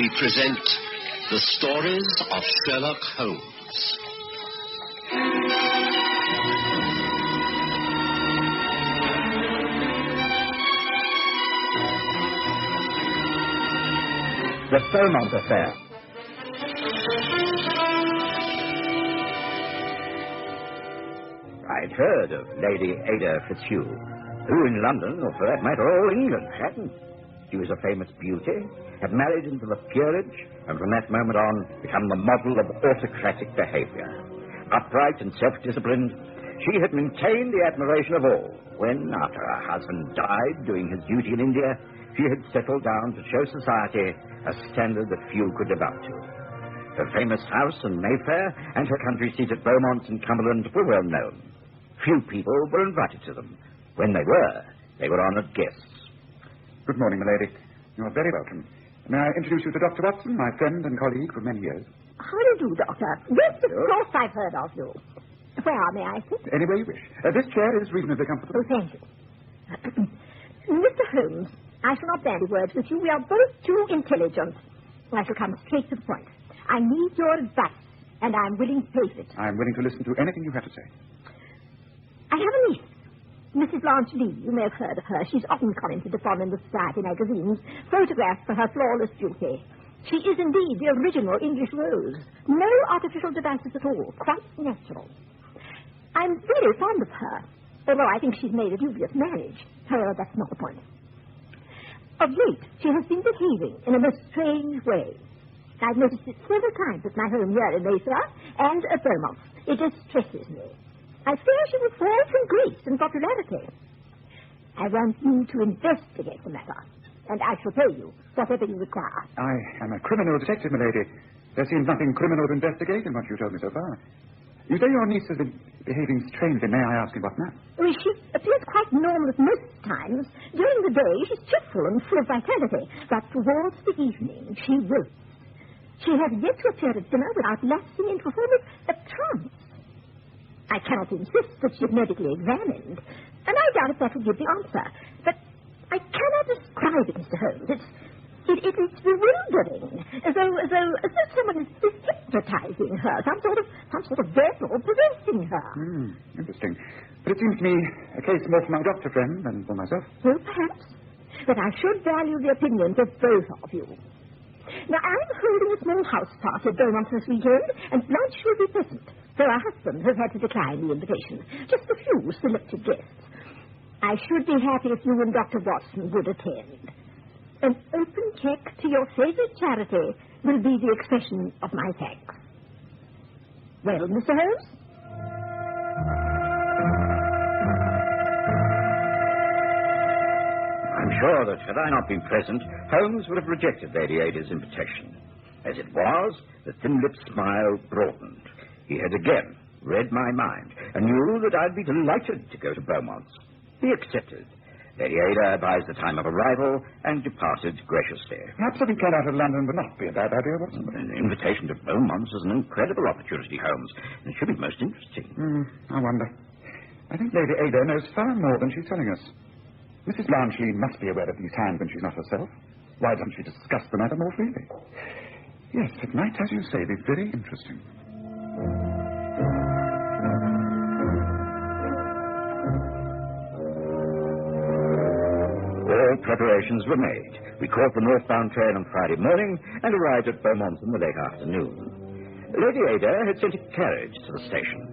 we present the Stories of Sherlock Holmes. The Beaumont Affair. I'd heard of Lady Ada Fitzhugh, who in London, or for that matter all England, hadn't. She was a famous beauty, had married into the peerage, and from that moment on become the model of autocratic behaviour. Upright and self-disciplined, she had maintained the admiration of all when, after her husband died doing his duty in India, she had settled down to show society a standard that few could live up to. Her famous house in Mayfair and her country seat at Beaumont in Cumberland were well known. Few people were invited to them. When they were honoured guests. Good morning, my lady. You are very welcome. May I introduce you to Dr. Watson, my friend and colleague for many years? How do you do, Doctor? Yes, of course I've heard of you. Where may I sit? Anywhere you wish. This chair is reasonably comfortable. Oh, thank you. Mr. Holmes, I shall not bandy words with you. We are both too intelligent. I shall come straight to the point. I need your advice, and I'm willing to face it. I'm willing to listen to anything you have to say. I have a niece, Mrs. Blanche Lee. You may have heard of her. She's often commented upon in the society magazines, photographed for her flawless beauty. She is indeed the original English rose. No artificial devices at all. Quite natural. I'm very fond of her, although I think she's made a dubious marriage. However, that's not the point. Of late, she has been behaving in a most strange way. I've noticed it several times at my home here in Mayfair and at Beaumont. It distresses me. I fear she will fall from grace and popularity. I want you to investigate the matter, and I shall pay you whatever you require. I am a criminal detective, my lady. There seems nothing criminal to investigate in what you told me so far. You say your niece has been behaving strangely. May I ask in what manner? Well, she appears quite normal at most times. During the day, she's cheerful and full of vitality. But towards the evening, she wilts. She has yet to appear at dinner without lapsing into a form of trance. I cannot insist that she is medically examined, and I doubt if that will give the answer. But I cannot describe it, Mr. Holmes. It's bewildering, as though someone is hypnotizing her, some sort of vessel possessing her. Interesting. But it seems to me a case more for my doctor friend than for myself. Well, perhaps. But I should value the opinions of both of you. Now, I'm holding a small house party at Beaumont this weekend, and Blanche will be present, though her husband has had to decline the invitation. Just a few selected guests. I should be happy if you and Dr. Watson would attend. An open check to your favorite charity will be the expression of my thanks. Well, Mr. Holmes? I'm sure that had I not been present, Holmes would have rejected Lady Ada's invitation. As it was, the thin-lipped smile broadened. He had again read my mind and knew that I'd be delighted to go to Beaumont's. He accepted. Lady Ada advised the time of arrival and departed graciously. Perhaps a weekend out of London would not be a bad idea, Watson. An invitation to Beaumont's is an incredible opportunity, Holmes, and it should be most interesting. I wonder. I think Lady Ada knows far more than she's telling us. Mrs. Blanche Lee must be aware of these times when she's not herself. Why doesn't she discuss the matter more freely? Yes, it might, as you say, be very interesting. All preparations were made. We caught the northbound train on Friday morning and arrived at Beaumont in the late afternoon. Lady Ada had sent a carriage to the station,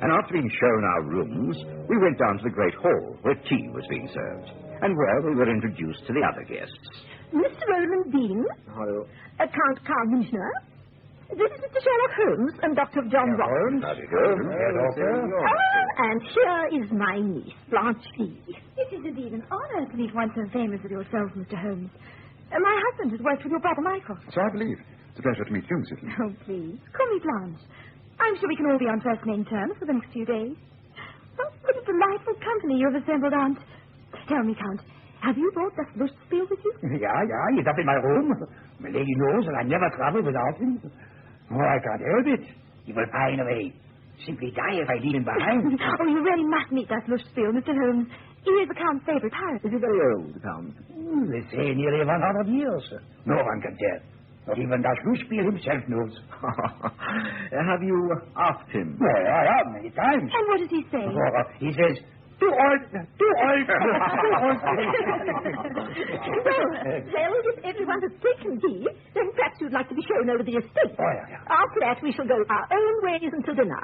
and after being shown our rooms, we went down to the great hall where tea was being served, and where we were introduced to the other guests. Mr. Roland Dean. Hello. Count Carl Michener. This is Mr. Sherlock Holmes and Dr. John Watson. How's it going? And here is my niece, Blanche Lee. It is indeed an honor to meet one so famous as yourself, Mr. Holmes. My husband has worked with your brother Michael. So I believe. It's a pleasure to meet you, Mrs. Lee. Oh, please. Call me Blanche. I'm sure we can all be on first name terms for the next few days. Oh, what a delightful company you have assembled, Aunt. Tell me, Count, have you brought das Lustspiel with you? Yeah, he's up in my room. My lady knows that I never travel without him. Oh, I can't help it. He will pine away. Simply die if I leave him behind. Oh, you really must meet das Lustspiel, Mr. Holmes. He is the Count's favorite pirate. Is he very old, the Count? They say nearly 100 years. No one can tell. Not even the Schlussspiel himself knows. Have you asked him? Well, I have many times. And what does he say? He says, too old, too old. Well, if everyone has taken tea, then perhaps you'd like to be shown over the estate. Oh, yeah. After that, we shall go our own ways until dinner.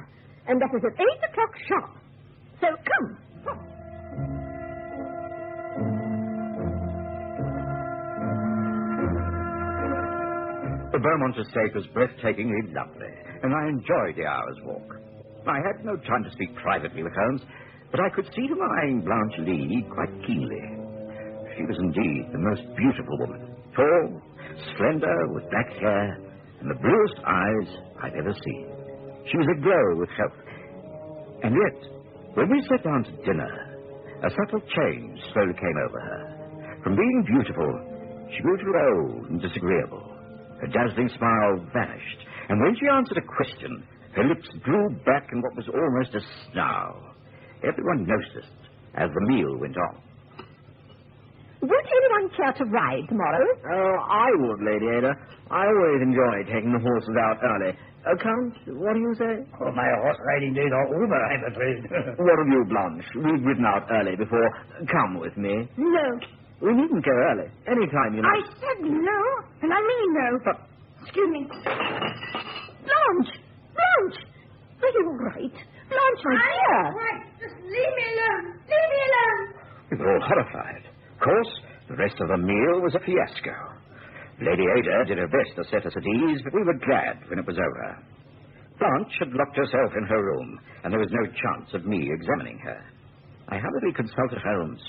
And that is at 8 o'clock sharp. So come. The Beaumont estate was breathtakingly lovely, and I enjoyed the hour's walk. I had no time to speak privately with Holmes, but I could see him eyeing Blanche Lee quite keenly. She was indeed the most beautiful woman, tall, slender, with black hair, and the bluest eyes I've ever seen. She was aglow with health. And yet, when we sat down to dinner, a subtle change slowly came over her. From being beautiful, she grew too old and disagreeable. Her dazzling smile vanished, and when she answered a question, her lips drew back in what was almost a snarl. Everyone noticed as the meal went on. Would anyone care to ride tomorrow? Oh, I would, Lady Ada. I always enjoy taking the horses out early. Count, what do you say? Oh, my horse riding days are over, I'm afraid. What of you, Blanche? We've ridden out early before. Come with me. No. We needn't go early. Any time you I like. said no, and I mean no. But Excuse me. Blanche! Blanche! Are you all right? Blanche, my dear. Right. Just leave me alone. Leave me alone. We were all horrified. Of course, the rest of the meal was a fiasco. Lady Ada did her best to set us at ease, but we were glad when it was over. Blanche had locked herself in her room, and there was no chance of me examining her. I hurriedly consulted Holmes.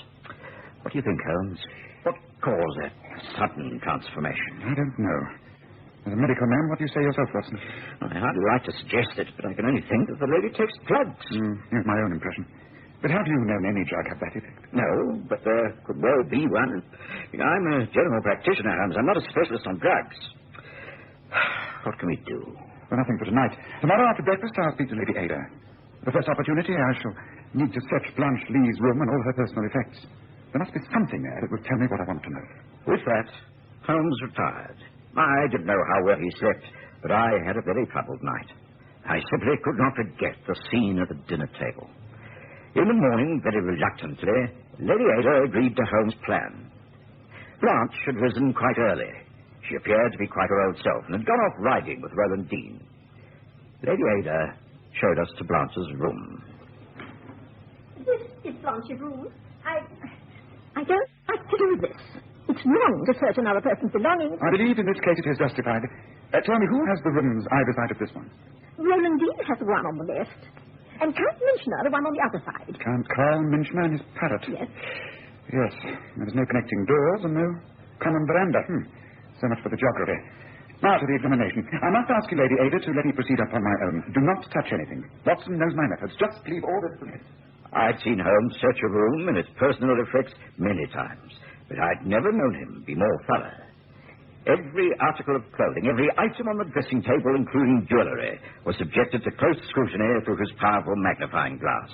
What do you think, Holmes? What caused that sudden transformation? I don't know. As a medical man, what do you say yourself, Watson? I hardly like to suggest it, but I can only think that the lady takes drugs. Here's my own impression. But have you known any drug have that effect? No, but there could well be one. I'm a general practitioner, Holmes. I'm not a specialist on drugs. What can we do? Well, nothing for tonight. Tomorrow after breakfast, I'll speak to Lady Ada. The first opportunity, I shall need to search Blanche Lee's room and all her personal effects. There must be something there that will tell me what I want to know. With that, Holmes retired. I didn't know how well he slept, but I had a very troubled night. I simply could not forget the scene at the dinner table. In the morning, very reluctantly, Lady Ada agreed to Holmes' plan. Blanche had risen quite early. She appeared to be quite her old self and had gone off riding with Roland Dean. Lady Ada showed us to Blanche's room. This is Blanche's room. I don't like to do this. It's wrong to search another person's belongings. I believe in this case it is justified. Tell me, who has the rooms either side of this one? Roland Dean has the one on the left, and Count Minchner the one on the other side. Count Carl Minchner and his parrot. Yes. Yes. There's no connecting doors and no common veranda. So much for the geography. Now to the examination. I must ask you, Lady Ada, to let me proceed upon my own. Do not touch anything. Watson knows my methods. Just leave all this to me. I'd seen Holmes search a room and its personal effects many times, but I'd never known him be more thorough. Every article of clothing, every item on the dressing table, including jewellery, was subjected to close scrutiny through his powerful magnifying glass.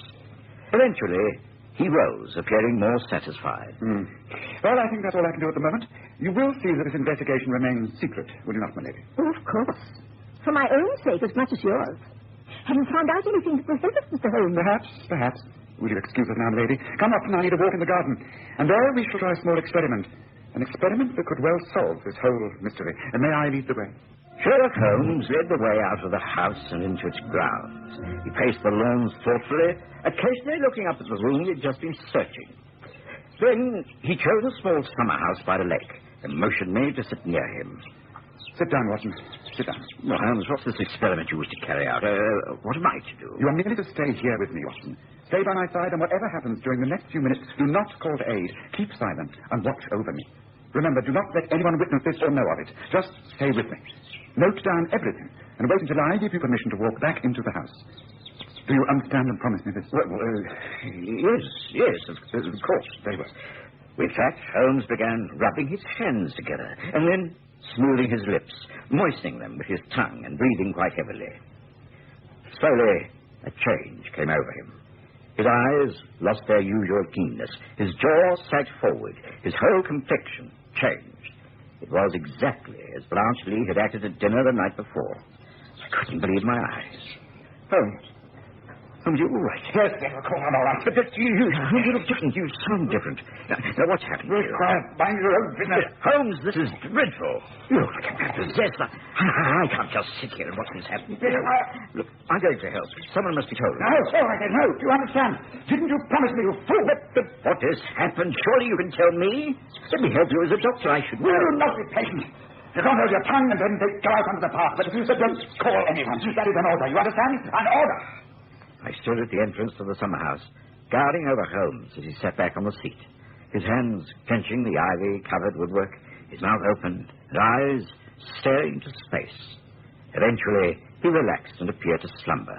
Eventually, he rose, appearing more satisfied. Well, I think that's all I can do at the moment. You will see that this investigation remains secret, will you not, my lady? Oh, of course. For my own sake as much as yours. Haven't found out anything that will help us, Mr. Holmes. Perhaps. Will you excuse us now, lady? Come up and I need a walk in the garden. And there we shall try a small experiment. An experiment that could well solve this whole mystery. And may I lead the way? Sherlock Holmes led the way out of the house and into its grounds. He paced the lawns thoughtfully, occasionally looking up at the room he'd just been searching. Then he chose a small summer house by the lake and motioned me to sit near him. Sit down, Watson. Sit down. Well, Holmes, what's this experiment you wish to carry out? What am I to do? You are merely to stay here with me, Watson. Stay by my side, and whatever happens during the next few minutes, do not call to aid. Keep silent and watch over me. Remember, do not let anyone witness this or know of it. Just stay with me. Note down everything, and wait until I give you permission to walk back into the house. Do you understand and promise me this? Yes, of course. Very well. With that, Holmes began rubbing his hands together, and then smoothing his lips, moistening them with his tongue, and breathing quite heavily. Slowly, a change came over him. His eyes lost their usual keenness. His jaw sagged forward. His whole complexion changed. It was exactly as Blanche Lee had acted at dinner the night before. I couldn't believe my eyes. Holmes, you were right. Yes, of course, I'm all right. But You look different. You sound different. Now what's happened? Quiet. Mind your own business. Holmes, this is dreadful. You look like I'm possessed. I can't just sit here and watch this happen. Look, I'm going to help. Someone must be told. No, all right, no. Do you understand? Didn't you promise me, you fool? But what has happened? Surely you can tell me. Let me help you as a doctor. I should know. Will you not be patient? You don't hold your tongue and then go out onto the path. But don't call anyone. That is an order. You understand? An order. I stood at the entrance to the summer house, guarding over Holmes as he sat back on the seat, his hands clenching the ivy-covered woodwork, his mouth open, and eyes staring into space. Eventually, he relaxed and appeared to slumber.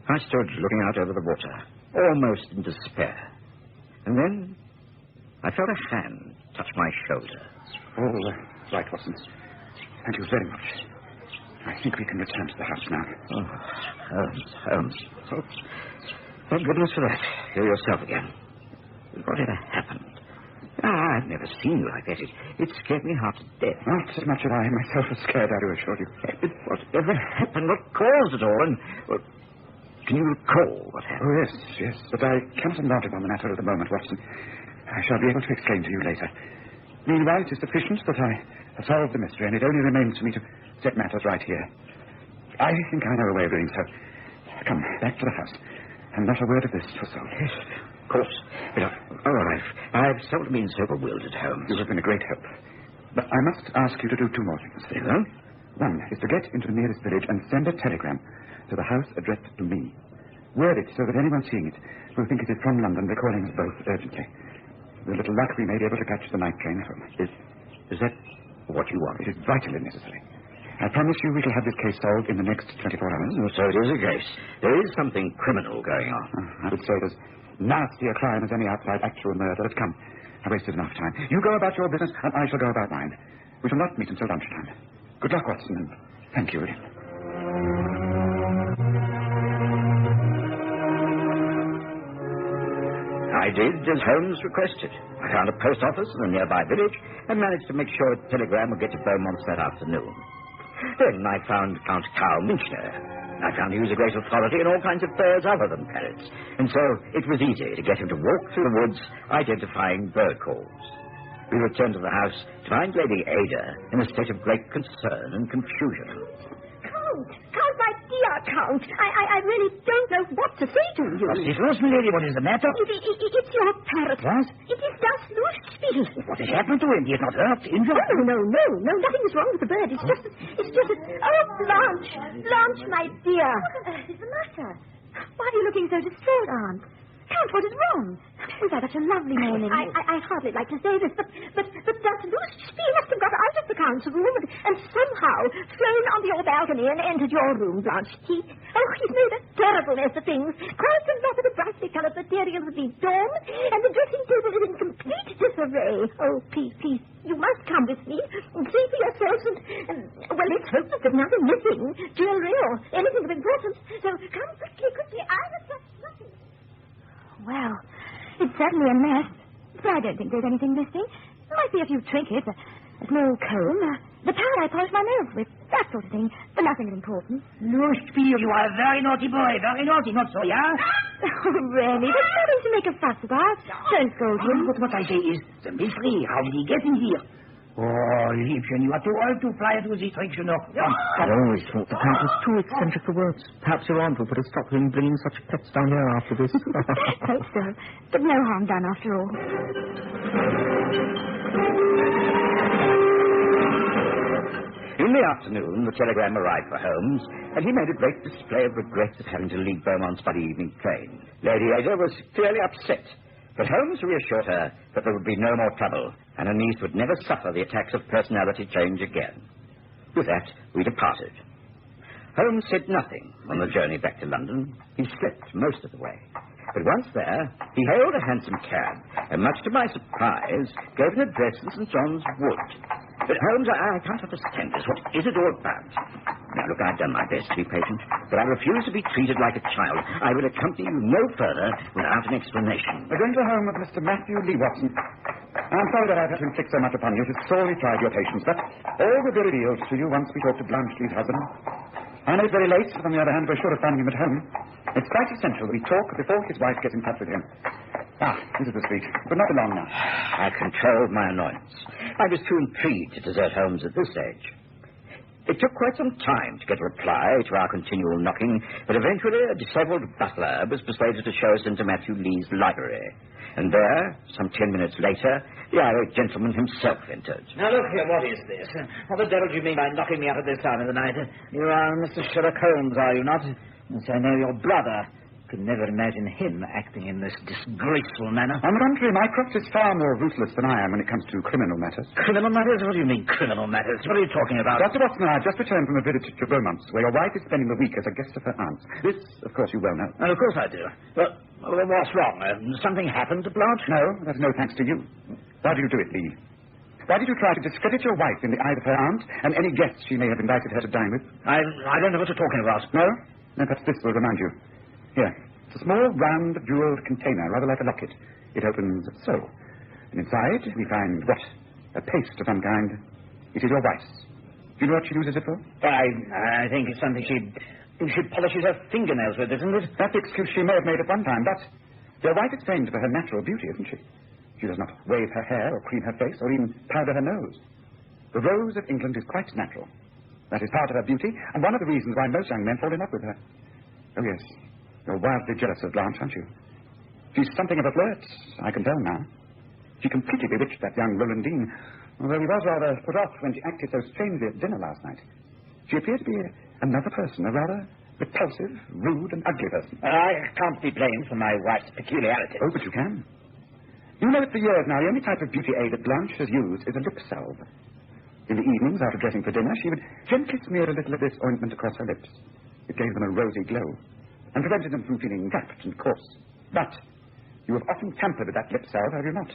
I stood looking out over the water, almost in despair. And then I felt a hand touch my shoulder. Oh, right, Watson. Thank you very much. I think we can return to the house now. Oh, Holmes. Oh, thank goodness for that. You're yourself again. Whatever happened? I've never seen you like that. It scared me half to death. Not as much as I myself was scared, I do assure you. Whatever happened? What caused it all? And can you recall what happened? Oh, yes. But I cannot enlarge upon the matter at the moment, Watson. I shall be able to explain to you later. Meanwhile, it is sufficient that I have solved the mystery, and it only remains for me to set matters right here. I think I know a way of doing so. Come, back to the house. And not a word of this to Sol. Yes, of course. I've seldom been so bewildered, Holmes. You have been a great help. But I must ask you to do two more things. Hello? One is to get into the nearest village and send a telegram to the house addressed to me. Word it so that anyone seeing it will think it is from London, recalling us both urgently. With a little luck, we may be able to catch the night train home. Is that what you want? It is vitally necessary. I promise you we shall have this case solved in the next 24 hours. So it is a case. There is something criminal going on. I would say there's nasty a crime as any outside actual murder. Let's come. I wasted enough time. You go about your business, and I shall go about mine. We shall not meet until lunchtime. Good luck, Watson, and thank you again. I did as Holmes requested. I found a post office in a nearby village and managed to make sure a telegram would get to Beaumont that afternoon. Then I found Count Karl Minchner. I found he was a great authority in all kinds of birds other than parrots, and so it was easy to get him to walk through the woods identifying bird calls. We returned to the house to find Lady Ada in a state of great concern and confusion. Count, my dear Count, I really don't know what to say to you. What's this, milady? What is the matter? It's your parrot. What? It is Das Lustspiel. What has happened to him? He is not hurt, injured? No, nothing is wrong with the bird. It's just oh, Blanche, my dear. What is the matter? Why are you looking so distraught, Aunt? Count, what is wrong? We've had such a lovely morning. I hardly like to say this, but Das Lustspiel must have got out of the Count's room and somehow flown onto your balcony and entered your room, Blanche. He's made a terrible mess of things. Quite a lot of the brightly coloured materials have been torn, and the dressing table is in complete disarray. Oh, please, you must come with me and see for yourselves and well, let's hope that there's nothing missing, jewelry or anything of importance. So come quickly. I have just nothing. Well, it's certainly a mess, but I don't think there's anything missing. There might be a few trinkets, a small comb, the pad I polish my nails with, that sort of thing, but nothing of importance. Lustspiel, you are a very naughty boy, very naughty, not so, yeah? Oh, really? There's nothing to make a fuss about. Don't scold him. But what I say is, the mystery, how did he get in here? Oh, Liebchen, you are too old to fly into these tricks, you know. I always thought the Count was too eccentric for words. Perhaps your aunt will put a stop to him bringing such pets down here after this. Hope so. But no harm done after all. In the afternoon, the telegram arrived for Holmes, and he made a great display of regret at having to leave Beaumont's by the evening train. Lady Ada was clearly upset, but Holmes reassured her that there would be no more trouble, and her niece would never suffer the attacks of personality change again. With that, we departed. Holmes said nothing on the journey back to London. He slept most of the way. But once there, he hailed a hansom cab, and much to my surprise, gave an address in St. John's Wood. But, Holmes, I can't understand this. What is it all about? Now, look, I've done my best to be patient, but I refuse to be treated like a child. I will accompany you no further without an explanation. We're going to home with Mr. Matthew Lee Watson. I'm sorry that I've had to inflict so much upon you. It has sorely tried your patience, but all will be revealed to you once we talk to Blanche Lee's husband. I know it's very late, but on the other hand, we're sure of finding him at home. It's quite essential that we talk before his wife gets in touch with him. This is the street. But not be long now. I controlled my annoyance. I was too intrigued to desert Holmes at this stage. It took quite some time to get a reply to our continual knocking, but eventually a disabled butler was persuaded to show us into Matthew Lee's library. And there, some 10 minutes later, the irate gentleman himself entered. Now, look here, what is this? What the devil do you mean by knocking me up at this time of the night? You are Mr. Sherlock Holmes, are you not? Yes, I know your brother. Could never imagine him acting in this disgraceful manner. On the contrary, my croft is far more ruthless than I am when it comes to criminal matters. Criminal matters? What do you mean, criminal matters? What are you talking about? Dr. Watson and I have just returned from a visit to Beaumont's, where your wife is spending the week as a guest of her aunt's. This, of course, you well know. Of course I do. Well, what's wrong? Something happened to Blanche? No, that's no thanks to you. Why did you do it, Lee? Why did you try to discredit your wife in the eyes of her aunt and any guests she may have invited her to dine with? I don't know what you're talking about. No? Then perhaps this will remind you. Here. It's a small, round, jewelled container, rather like a locket. It opens so. And inside, we find what? A paste of some kind. It is your wife's. Do you know what she uses it for? I think it's something she polishes her fingernails with, isn't it? That's the excuse she may have made at one time, but your wife is famed for her natural beauty, isn't she? She does not wave her hair or cream her face or even powder her nose. The rose of England is quite natural. That is part of her beauty, and one of the reasons why most young men fall in love with her. Oh, yes. You're wildly jealous of Blanche, aren't you? She's something of a flirt, I can tell now. She completely bewitched that young Rolandine, although he was rather put off when she acted so strangely at dinner last night. She appeared to be another person, a rather repulsive, rude, and ugly person. I can't be blamed for my wife's peculiarities. Oh, but you can. You know that for years now, the only type of beauty aid that Blanche has used is a lip salve. In the evenings, after dressing for dinner, she would gently smear a little of this ointment across her lips. It gave them a rosy glow and prevented them from feeling wrapped and coarse. But you have often tampered with that lip salve, have you not?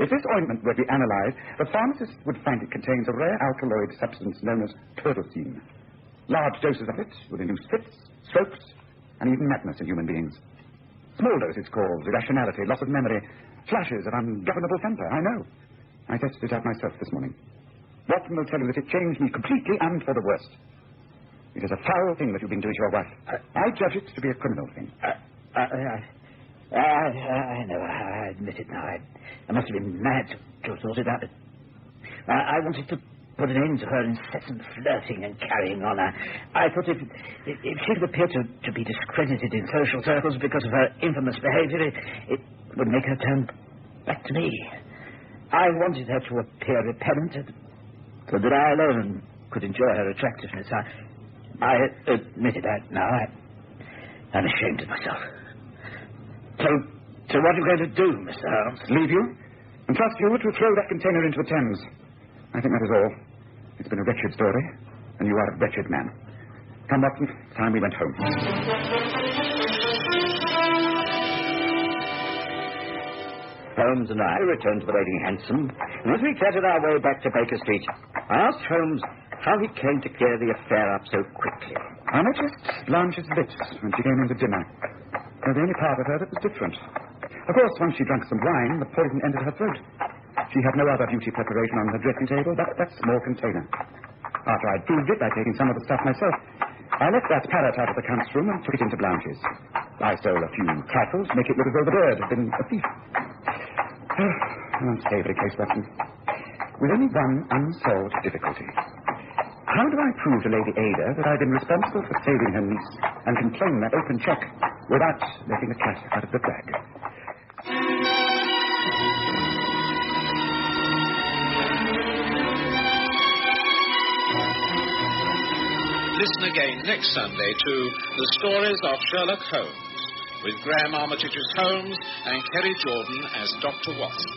If this ointment were to be analyzed, the pharmacist would find it contains a rare alkaloid substance known as tyrosine. Large doses of it would induce fits, strokes, and even madness in human beings. Small doses cause irrationality, loss of memory, flashes of ungovernable temper, I know. I tested it out myself this morning. Watson will tell you that it changed me completely and for the worst. It is a foul thing that you've been doing to your wife. I judge it to be a criminal thing. I know. I admit it now. I must have been mad to have thought it out. I wanted to put an end to her incessant flirting and carrying on. I thought if she would appear to be discredited in social circles because of her infamous behavior, it would make her turn back to me. I wanted her to appear repellent, so that I alone could enjoy her attractiveness. I admit it now. I'm ashamed of myself. So what are you going to do, Mr. Holmes? Leave you and trust you to throw that container into the Thames. I think that is all. It's been a wretched story, and you are a wretched man. Come, Watson, it's time we went home. Holmes and I returned to the waiting hansom, and as we clattered our way back to Baker Street, I asked Holmes how he came to clear the affair up so quickly. I noticed Blanche's lips when she came in to dinner. They were the only part of her that was different. Of course, once she drank some wine, the poison entered her throat. She had no other beauty preparation on her dressing table but that small container. After I'd proved it by taking some of the stuff myself, I left that parrot out of the count's room and took it into Blanche's. I stole a few trifles to make it look as though the bird had been a thief. An unsavory case, Watson. With only one unsolved difficulty. How do I prove to Lady Ada that I've been responsible for saving her niece and can claim that open check without letting the cat out of the bag? Listen again next Sunday to The Stories of Sherlock Holmes, with Graham Armitage as Holmes and Kerry Jordan as Dr. Watson.